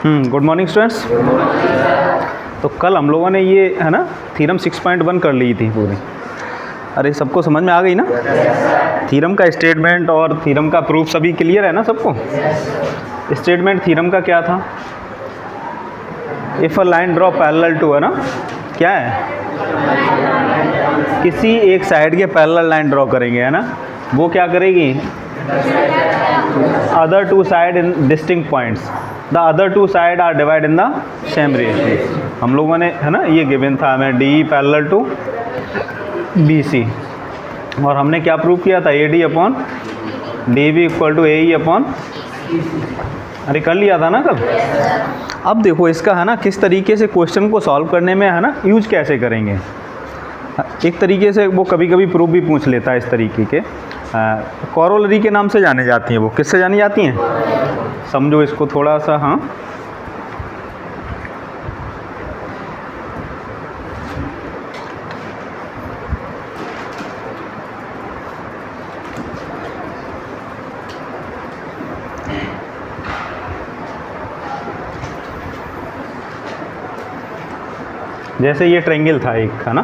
Good morning students. तो कल हम लोगों ने ये है ना थ्योरम 6.1 कर ली थी पूरी। अरे सबको समझ में आ गई ना? थ्योरम का स्टेटमेंट और थ्योरम का प्रूफ सभी क्लियर है ना सबको? स्टेटमेंट थ्योरम का क्या था? If a line draw parallel to, है ना, क्या है, किसी एक साइड के पैरेलल लाइन ड्रॉ करेंगे, है ना, वो क्या करेगी, other two side in distinct points, the other two side are divide in the same ratio. हम लोगों ने, है ना, ये गिवन था हमें D parallel to B C, और हमने क्या प्रूव किया था, A D upon D B equal to A E upon, अरे कर लिया था ना कल। अब देखो इसका, है ना, किस तरीके से क्वेश्चन को सॉल्व करने में, है ना, यूज कैसे करेंगे। एक तरीके से वो कभी कभी प्रूफ भी पूछ लेता है इस तरीके के, कॉरोलरी के नाम से जाने जाती हैं। वो किससे जानी जाती हैं, समझो इसको थोड़ा सा। हाँ, जैसे ये ट्रायंगल था एक, है ना,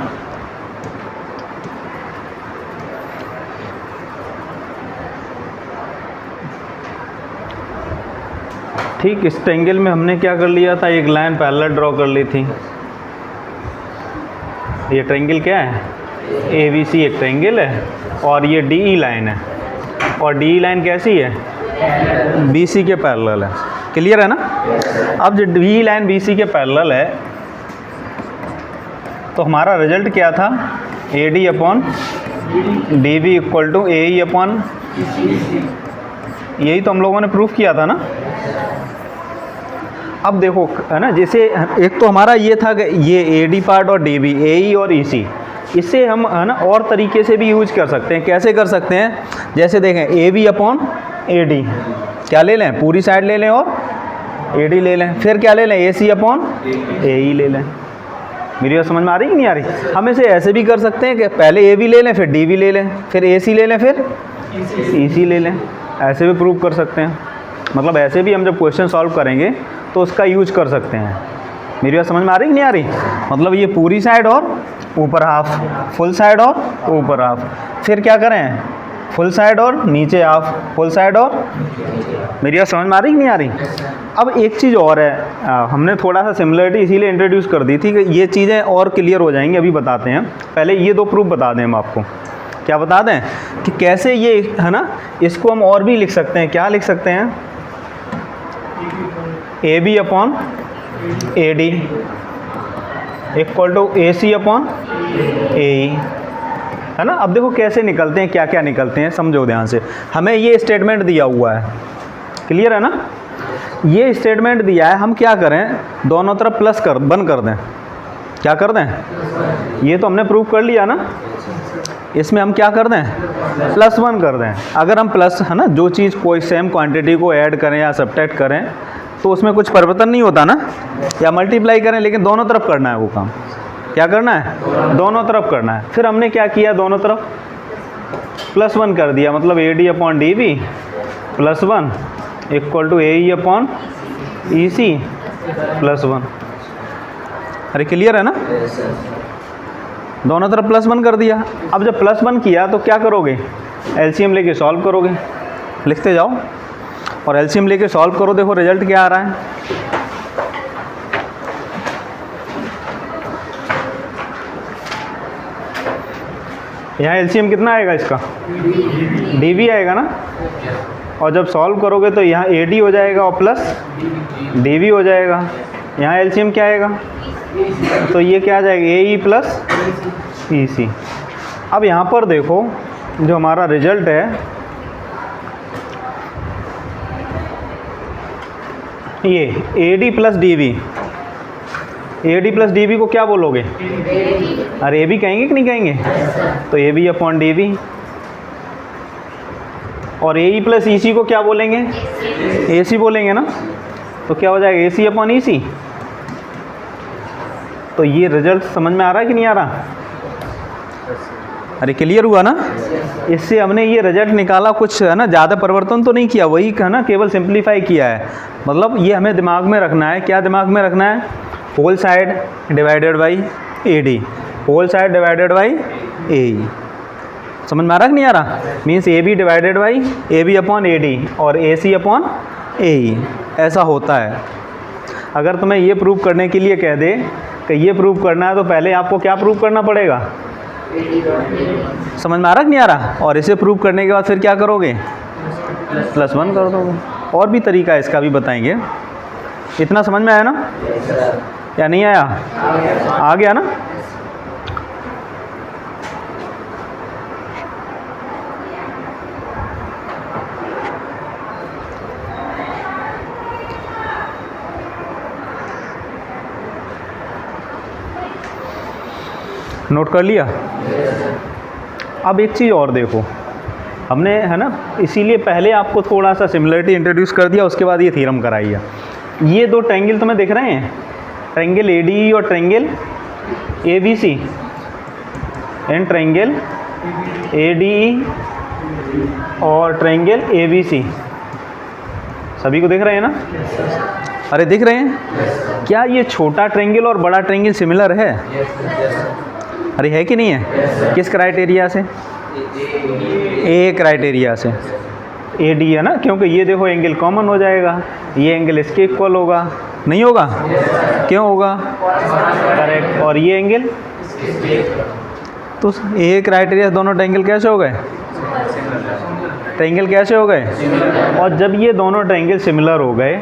ठीक, इस ट्रायंगल में हमने क्या कर लिया था, एक लाइन पैरेलल ड्रॉ कर ली थी। ये ट्रायंगल क्या है, ए बी सी एक ट्रायंगल है, और ये डी ई लाइन है, और डी ई लाइन कैसी है, बी सी के पैरेलल है। क्लियर है ना? अब जो D E line B C के पैरेलल है, तो हमारा रिजल्ट क्या था, A D upon D B equal to A E upon, यही तो हम लोगों ने प्रूफ किया था ना। अब देखो, है ना, जैसे एक तो हमारा ये था कि ये ए डी पार्ट और डी बी, ए ई और ई सी, इससे हम, है ना, और तरीके से भी यूज कर सकते हैं। कैसे कर सकते हैं, जैसे देखें A B upon A D, क्या ले लें, पूरी साइड ले लें और ए डी ले लें, फिर क्या ले लें, ए सी अपॉन ए ई ले लें। मेरी बात समझ में आ रही कि नहीं आ रही? हम इसे ऐसे भी कर सकते हैं कि पहले ए बी ले लें, फिर डी बी ले लें, फिर ए सी ले लें, फिर ई सी ले लें। ऐसे भी प्रूव कर सकते हैं। मतलब ऐसे भी हम जब क्वेश्चन सॉल्व करेंगे तो उसका यूज कर सकते हैं। मेरी बात समझ में आ रही कि नहीं आ रही? मतलब ये पूरी साइड और ऊपर हाफ, फुल साइड और ऊपर हाफ, फिर क्या करें, फुल साइड और नीचे हाफ, फुल साइड और, मेरी बात समझ में आ रही कि नहीं आ रही? अब एक चीज़ और है, हमने थोड़ा सा सिमिलरिटी इसीलिए इंट्रोड्यूस कर दी थी कि ये चीज़ें और क्लियर हो जाएंगी। अभी बताते हैं, पहले ये दो प्रूफ बता दें हम आपको। क्या बता दें कि कैसे ये, है ना, इसको हम और भी लिख सकते हैं। क्या लिख सकते हैं, A B upon A D equal to A C upon A E, है ना। अब देखो कैसे निकलते हैं, क्या क्या निकलते हैं, समझो ध्यान से। हमें ये स्टेटमेंट दिया हुआ है, क्लियर है ना, ये स्टेटमेंट दिया है। हम क्या करें, दोनों तरफ प्लस कर बंद कर दें। क्या कर दें, ये तो हमने प्रूव कर लिया ना, इसमें हम क्या कर दें, प्लस वन कर दें। अगर हम प्लस, है ना, जो चीज़ कोई सेम क्वांटिटी को ऐड करें या सब्ट्रैक्ट करें तो उसमें कुछ परिवर्तन नहीं होता ना, या मल्टीप्लाई करें, लेकिन दोनों तरफ करना है वो काम। क्या करना है, दोनों तरफ करना है। फिर हमने क्या किया, दोनों तरफ प्लस वन कर दिया, मतलब A D upon D B plus one equal to A E upon E C plus one. अरे क्लियर है ना? दोनों तरफ प्लस वन कर दिया। अब जब प्लस वन किया तो क्या करोगे, एलसीएम लेके सॉल्व करोगे। लिखते जाओ और एलसीएम लेके सॉल्व करो। देखो रिजल्ट क्या आ रहा है, यहाँ एलसीएम कितना आएगा इसका, डी बी आएगा ना, और जब सॉल्व करोगे तो यहाँ ए डी हो जाएगा और प्लस डी बी हो जाएगा। यहाँ एलसीएम क्या आएगा, तो ये क्या आ जाएगा, ए ई प्लस ई सी। अब यहाँ पर देखो जो हमारा रिजल्ट है, ये A D plus D B, A D plus D B को क्या बोलोगे, अरे ए बी कहेंगे कि नहीं कहेंगे, तो A B upon D B. और ए ई प्लस ई सी को क्या बोलेंगे, ए सी बोलेंगे ना, तो क्या हो जाएगा, ए सी अपॉन ई सी। तो ये रिजल्ट समझ में आ रहा है कि नहीं आ रहा? अरे क्लियर हुआ ना। इससे हमने ये रिजल्ट निकाला, कुछ है ना ज़्यादा परिवर्तन तो नहीं किया, वही है ना केवल सिंप्लीफाई किया है। मतलब ये हमें दिमाग में रखना है, क्या दिमाग में रखना है, whole side divided by AD, whole side divided by AE। समझ में आ रहा कि नहीं आ रहा? Means AB divided by AB upon AD और AC अपॉन AE, ऐसा होता है। अगर तुम्हें ये प्रूव करने के लिए कह दे कि ये प्रूव करना है, तो पहले आपको क्या प्रूव करना पड़ेगा? समझ में आ रहा कि नहीं आ रहा? और इसे प्रूव करने के बाद फिर क्या करोगे? +1 कर दोगे। और भी तरीका है इसका, भी बताएंगे। इतना समझ में आया ना या नहीं आया? आ गया ना? नोट कर लिया? अब एक चीज़ और देखो, हमने है ना इसीलिए पहले आपको थोड़ा सा सिमिलरिटी इंट्रोड्यूस कर दिया, उसके बाद ये थ्योरम कराई है। ये दो ट्रायंगल तुम्हें दिख रहे हैं, ट्रायंगल ADE और triangle ABC, and triangle ADE और ट्रायंगल ABC, सभी को दिख रहे हैं ना? अरे दिख रहे हैं? क्या ये छोटा ट्रायंगल और बड़ा ट्रायंगल सिमिलर है? अरे है कि नहीं है? किस क्राइटेरिया से? A क्राइटेरिया से। AD है ना, क्योंकि ये देखो एंगल कॉमन हो जाएगा, ये एंगल इसके इक्वल होगा, नहीं होगा? क्यों होगा? करेक्ट। और ये एंगल, तो A क्राइटेरिया दोनों ट्रायंगल कैसे हो गए? ट्रायंगल कैसे हो गए? और जब ये दोनों ट्रायंगल सिमिलर हो गए,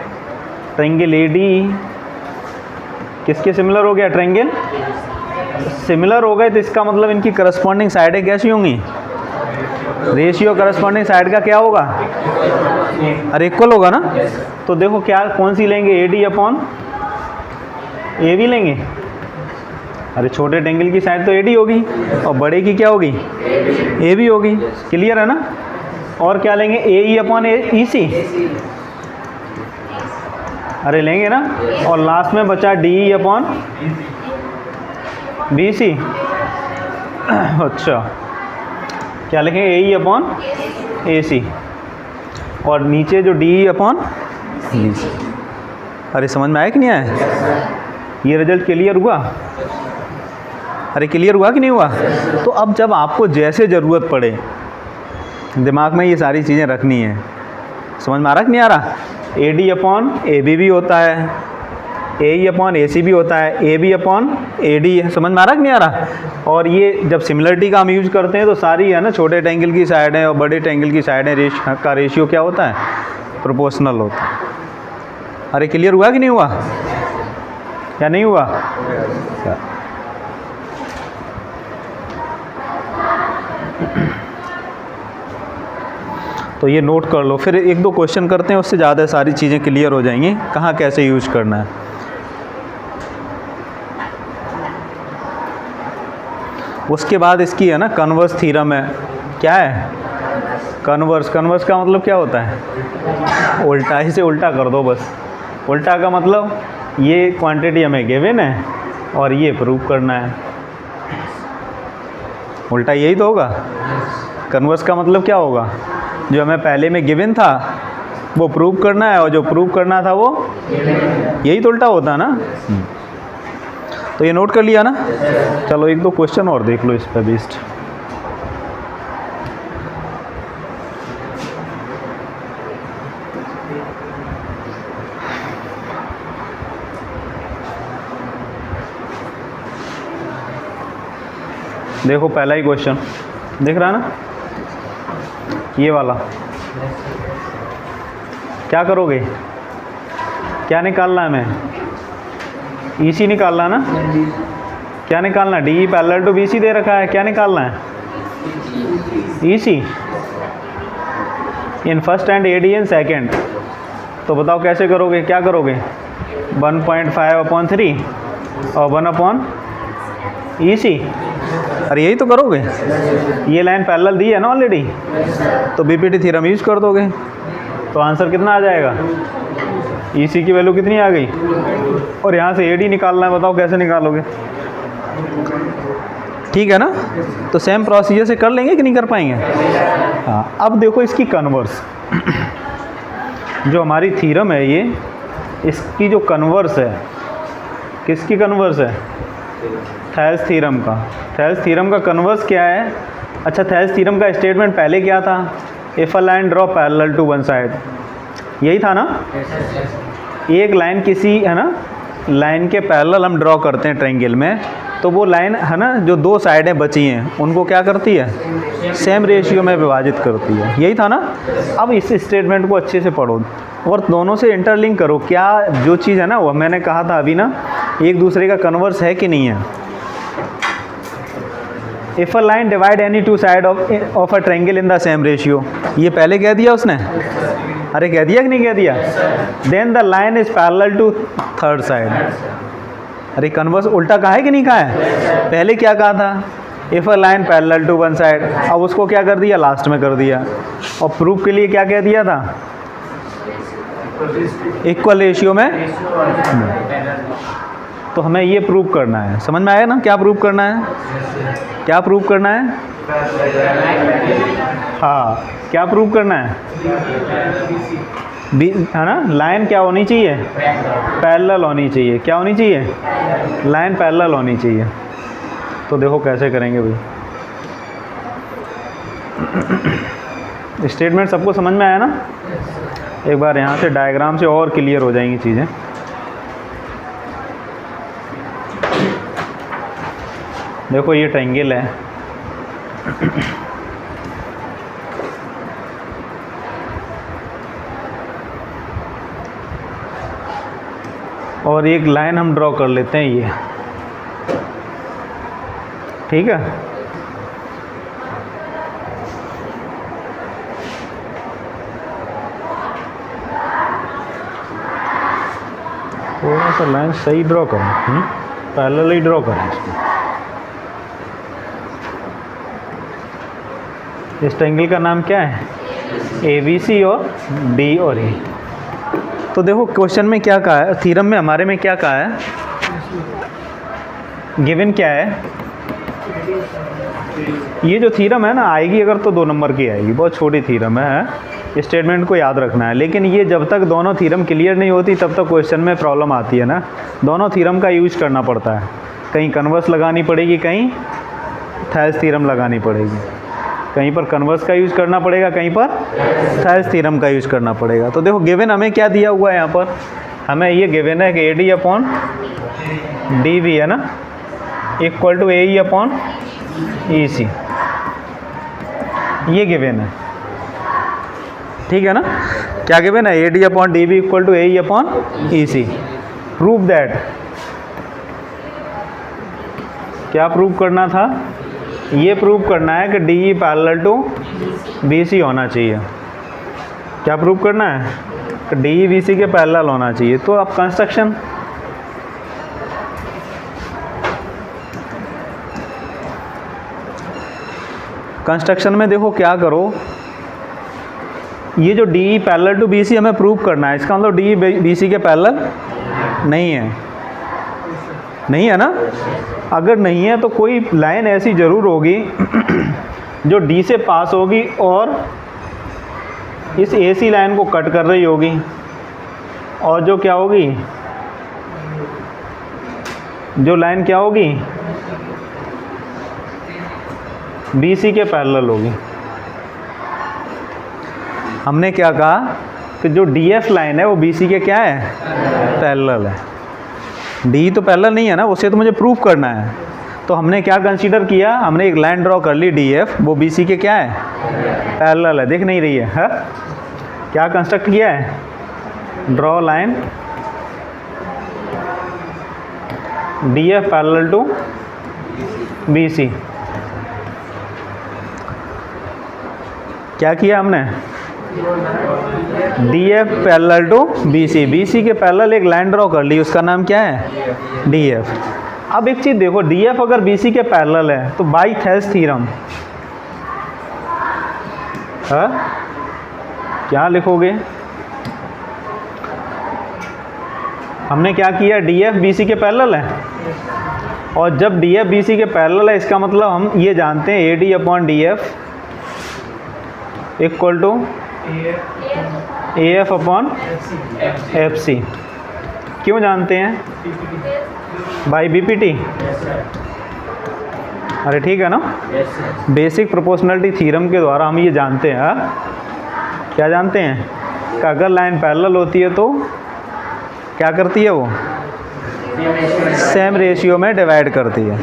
ट्रायंगल AD किसके सिमिलर हो गया? ट्रायंगल सिमिलर हो गए, तो इसका मतलब इनकी करस्पॉन्डिंग साइडें कैसी होंगी? रेशियो करस्पॉन्डिंग साइड का क्या होगा? अरे इक्वल होगा ना? तो देखो क्या, कौन सी लेंगे? AD अपॉन AB लेंगे। अरे छोटे ट्रायंगल की साइड तो AD होगी और बड़े की क्या होगी? AB होगी। क्लियर है ना? और क्या लेंगे? AE अपॉन EC, अरे लेंगे ना। और लास्ट में बचा DE अपॉन BC। अच्छा, क्या लिखेंगे? AE अपॉन AC, और नीचे जो DE अपॉन BC। अरे समझ में आया कि नहीं आया? ये रिजल्ट क्लियर हुआ? अरे क्लियर हुआ कि नहीं हुआ? तो अब जब आपको जैसे ज़रूरत पड़े, दिमाग में ये सारी चीज़ें रखनी है। समझ में आ रहा कि नहीं आ रहा? AD अपॉन AB भी होता है, AE अपॉन AC भी होता है, AB अपॉन AD है। समझ में आ रहा कि नहीं आ रहा? और ये जब सिमिलरिटी का हम यूज़ करते हैं, तो सारी है ना छोटे ट्रायंगल की साइडें और बड़े ट्रायंगल की साइडें का रेशियो क्या होता है? प्रोपोर्शनल होता है। अरे क्लियर हुआ कि नहीं हुआ या नहीं हुआ? तो ये नोट कर लो, फिर एक दो क्वेश्चन करते हैं, उससे ज़्यादा सारी चीज़ें क्लियर हो जाएंगी, कहाँ कैसे यूज़ करना है। उसके बाद इसकी है ना कन्वर्स थ्योरम है। क्या है? कन्वर्स। कन्वर्स का मतलब क्या होता है? उल्टा, ही से उल्टा कर दो बस। उल्टा का मतलब ये क्वांटिटी हमें गिवन है और ये प्रूव करना है। उल्टा यही तो होगा। कन्वर्स का मतलब क्या होगा? जो हमें पहले में गिवन था वो प्रूव करना है, और जो प्रूव करना था वो यही तो उल्टा होता है ना। तो ये नोट कर लिया ना? चलो एक दो क्वेश्चन और देख लो इस पे बेस्ड। देखो पहला ही क्वेश्चन दिख रहा है ना, ये वाला। क्या करोगे? क्या निकालना है हमें? EC निकालना है ना? क्या निकालना है? DE पैरेलल टू BC दे रखा है, क्या निकालना है? EC in first and AD in second. तो बताओ कैसे करोगे? क्या करोगे? 1.5/3 और 1 EC। अरे यही तो करोगे, ये लाइन पैरेलल दी है ना ऑलरेडी, तो BPT थ्योरम यूज कर दोगे। तो आंसर कितना आ जाएगा? EC की वैल्यू कितनी आ गई? और यहाँ से AD निकालना है, बताओ कैसे निकालोगे? ठीक है ना। तो सेम प्रोसीजर से कर लेंगे कि नहीं कर पाएंगे। हाँ, अब देखो इसकी कन्वर्स, जो हमारी थ्योरम है ये, इसकी जो कन्वर्स है, किसकी कन्वर्स है, थेल्स थ्योरम का। थेल्स थ्योरम का कन्वर्स क्या है। अच्छा, थेल्स थ्योरम का स्टेटमेंट पहले क्या था, if a line draw parallel to one side, यही था ना। एक लाइन किसी है ना लाइन के पैरेलल हम ड्रॉ करते हैं ट्रायंगल में, तो वो लाइन है ना जो दो साइडें बची हैं उनको क्या करती है, सेम रेशियो में विभाजित करती है, यही था ना। अब इस स्टेटमेंट को अच्छे से पढ़ो और दोनों से इंटरलिंक करो। क्या जो चीज़ है ना, वो मैंने कहा था अभी ना, एक दूसरे का कन्वर्स है कि नहीं है। If a line divide any two side of a triangle in the same ratio, ये पहले कह दिया उसने, अरे कह दिया कि नहीं कह दिया। Then the line is parallel to third side, अरे कन्वर्स उल्टा कहा है कि नहीं कहा है। पहले क्या कहा था, if a line parallel to one side, अब उसको क्या कर दिया, लास्ट में कर दिया। और प्रूफ के लिए क्या कह दिया था, इक्वल रेशियो में। तो हमें ये प्रूव करना है, समझ में आया ना, क्या प्रूव करना है, क्या प्रूव करना है। हाँ, क्या प्रूव करना है, है ना, लाइन क्या होनी चाहिए, पैरेलल होनी चाहिए। क्या होनी चाहिए, लाइन पैरेलल होनी चाहिए। तो देखो कैसे करेंगे भाई। स्टेटमेंट सबको समझ में आया ना। एक बार यहाँ से डायग्राम से और क्लियर हो जाएंगी चीज़ें। देखो ये ट्रायंगल है, और एक लाइन हम ड्रॉ कर लेते हैं ये, ठीक है। थोड़ा सा लाइन सही ड्रॉ करें, पैरेलल ही ड्रॉ करें इसको। इस ट्रायंगल का नाम क्या है, ABC और D और E। तो देखो क्वेश्चन में क्या कहा है, थ्योरम में हमारे में क्या कहा है, गिवन क्या है। ये जो थ्योरम है ना, आएगी अगर तो 2 नंबर की आएगी, बहुत छोटी थ्योरम है, स्टेटमेंट को याद रखना है। लेकिन ये जब तक दोनों थ्योरम क्लियर नहीं होती तब तक क्वेश्चन में प्रॉब्लम आती है ना। दोनों थ्योरम का यूज करना पड़ता है, कहीं कन्वर्स लगानी पड़ेगी, कहीं थेल्स थ्योरम लगानी पड़ेगी, कहीं पर कन्वर्स का यूज़ करना पड़ेगा, कहीं पर थेल्स थ्योरम का यूज़ करना पड़ेगा। तो देखो गिवन हमें क्या दिया हुआ है, यहाँ पर हमें ये गिवन है कि AD अपॉन DB है ना, equal to AE upon EC, ये गिवन है, ठीक है ना। क्या गिवन है, AD upon DB equal to AE upon EC। Prove that, क्या प्रूव करना था, ये प्रूव करना है कि DE पैरेलल टू BC होना चाहिए। क्या प्रूव करना है, कि DE BC के पैरेलल होना चाहिए। तो अब कंस्ट्रक्शन, कंस्ट्रक्शन में देखो क्या करो, ये जो DE पैरेलल टू BC हमें प्रूव करना है, इसका मतलब DE BC के पैरेलल नहीं है, नहीं है ना। अगर नहीं है तो कोई लाइन ऐसी ज़रूर होगी जो D से पास होगी और इस AC लाइन को कट कर रही होगी, और जो क्या होगी, जो लाइन क्या होगी, BC के पैरेलल होगी। हमने क्या कहा कि जो DF लाइन है वो BC के क्या है, पैरेलल है। D तो पैरेलल नहीं है ना, उसे तो मुझे प्रूव करना है। तो हमने क्या कंसीडर किया, हमने एक लाइन ड्रॉ कर ली DF, वो BC के क्या है, पैरेलल है। दिख नहीं रही है, क्या कंस्ट्रक्ट किया है, draw line DF parallel to BC। क्या किया हमने, DF parallel to BC, BC के पैरेलल एक लाइन ड्रॉ कर ली, उसका नाम क्या है, DF। अब एक चीज़ देखो, DF अगर BC के पैरेलल है तो बाई थेल्स थ्योरम क्या लिखोगे, हमने क्या किया, डी एफ बी सी के पैरेलल है, और जब डी एफ बी सी के पैरेलल है इसका मतलब हम ये जानते हैं A D upon D F equal to A F upon F C. क्यों जानते हैं, बाई बी पी टी। अरे ठीक है ना, बेसिक प्रोपोर्शनलिटी थ्योरम के द्वारा हम ये जानते हैं, क्या जानते हैं कि अगर लाइन पैरेलल होती है तो क्या करती है, वो सेम रेशियो में डिवाइड करती है।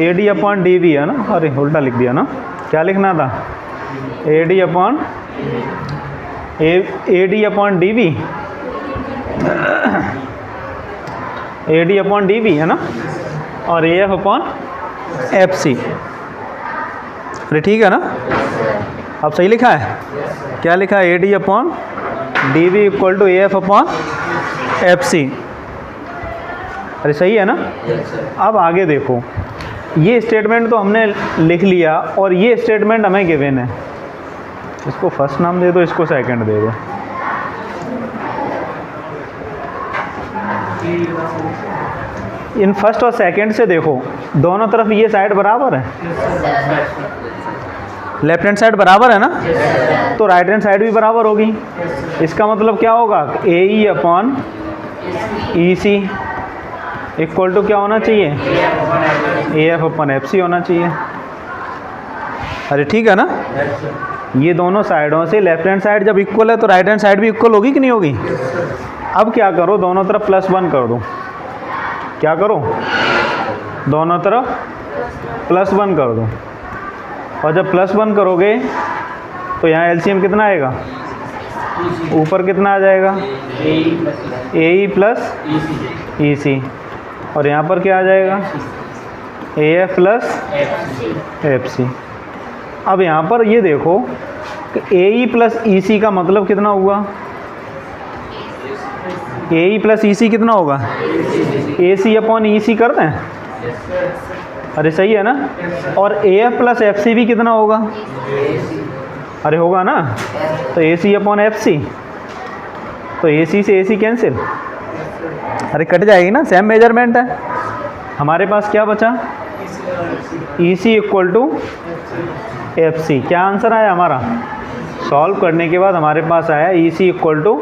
A D upon D V है ना, अरे उल्टा लिख दिया ना, क्या लिखना था, A D upon D V, A D upon D V है ना, और A F upon F C. अरे ठीक है ना, अब सही लिखा है, क्या लिखा है, A D upon D V equal to A F upon F C. अरे सही है ना। अब आगे देखो, ये स्टेटमेंट तो हमने लिख लिया और ये स्टेटमेंट हमें गिवन है, इसको फर्स्ट नाम दे दो, इसको सेकंड दे दो। इन फर्स्ट और सेकंड से देखो, दोनों तरफ ये साइड बराबर है, लेफ्ट हैंड साइड बराबर है ना, तो राइट हैंड साइड भी बराबर होगी। इसका मतलब क्या होगा, A E upon E C equal to क्या होना चाहिए, A F upon F C होना चाहिए। अरे ठीक है ना, ये दोनों साइडों से लेफ्ट हैंड साइड जब इक्वल है तो राइट हैंड साइड भी इक्वल होगी कि नहीं होगी। अब क्या करो, दोनों तरफ +1 कर दो, क्या करो, दोनों तरफ +1 कर दो, और जब +1 करोगे तो यहाँ एलसीएम कितना आएगा, ऊपर कितना आ जाएगा, ए ई प्लस ई सी, और यहाँ पर क्या आ जाएगा, A F plus F C. अब यहाँ पर ये देखो कि ए ई प्लस ई सी का मतलब कितना हुआ, ए ई प्लस ई सी कितना होगा, ए सी अपॉन ई सी कर दें। अरे सही है ना, और A F plus F C भी कितना होगा, अरे होगा ना, तो ए सी अपॉन एफ सी, तो ए सी से ए सी कैंसिल, अरे कट जाएगी ना, सेम मेजरमेंट है। हमारे पास क्या बचा, ई C equal to F C. क्या आंसर आया हमारा, सॉल्व करने के बाद हमारे पास आया ई C equal to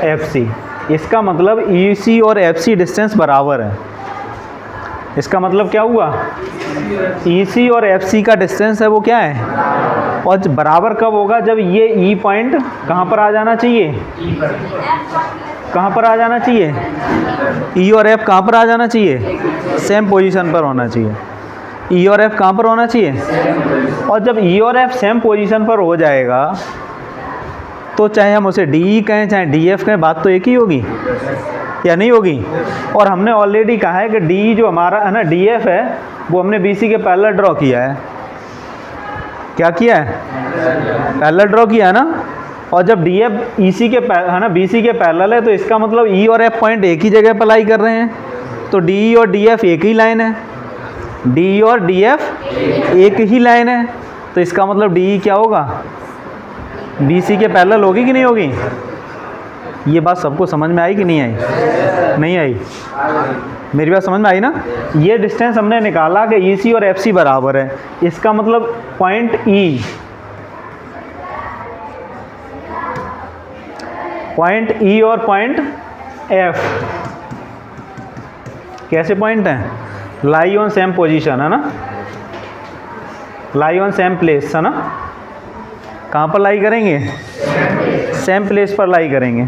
F C. इसका मतलब ई सी और एफ सी डिस्टेंस बराबर है। इसका मतलब क्या हुआ, ई सी और एफ सी का डिस्टेंस है वो क्या है, और बराबर कब होगा, जब ये ई पॉइंट कहाँ पर आ जाना चाहिए, कहाँ पर आ जाना चाहिए, ई और एफ कहाँ पर आ जाना चाहिए, सेम पोजीशन पर होना चाहिए। ई और एफ कहाँ पर होना चाहिए, और जब ई और एफ सेम पोजीशन पर हो जाएगा तो चाहे हम उसे डी ई कहें चाहे डी एफ कहें, बात तो एक ही होगी या नहीं होगी। और हमने ऑलरेडी कहा है कि डी जो हमारा है ना, डी एफ है, वो हमने बी सी के पैरेलल ड्रॉ किया है। क्या किया है, पैरेलल ड्रॉ किया है ना। और जब डी एफ ई सी के है ना, बी सी के पैरेलल है, तो इसका मतलब ई और एफ पॉइंट एक ही जगह पर लाई कर रहे हैं, तो डी ई और डी एफ एक ही लाइन है, डी ई और डी एफ एक ही लाइन है, तो इसका मतलब डी ई क्या होगा, बी सी के पैरेलल होगी कि नहीं होगी। ये बात सबको समझ में आई कि नहीं आई, नहीं आई, मेरी बात समझ में आई ना। ये डिस्टेंस हमने निकाला कि ई सी और एफ सी बराबर है, इसका मतलब पॉइंट ई, और पॉइंट एफ कैसे पॉइंट हैं, लाई ऑन सेम पोजीशन है ना, लाई ऑन सेम प्लेस है ना। कहाँ पर लाई करेंगे, सेम प्लेस पर लाई करेंगे।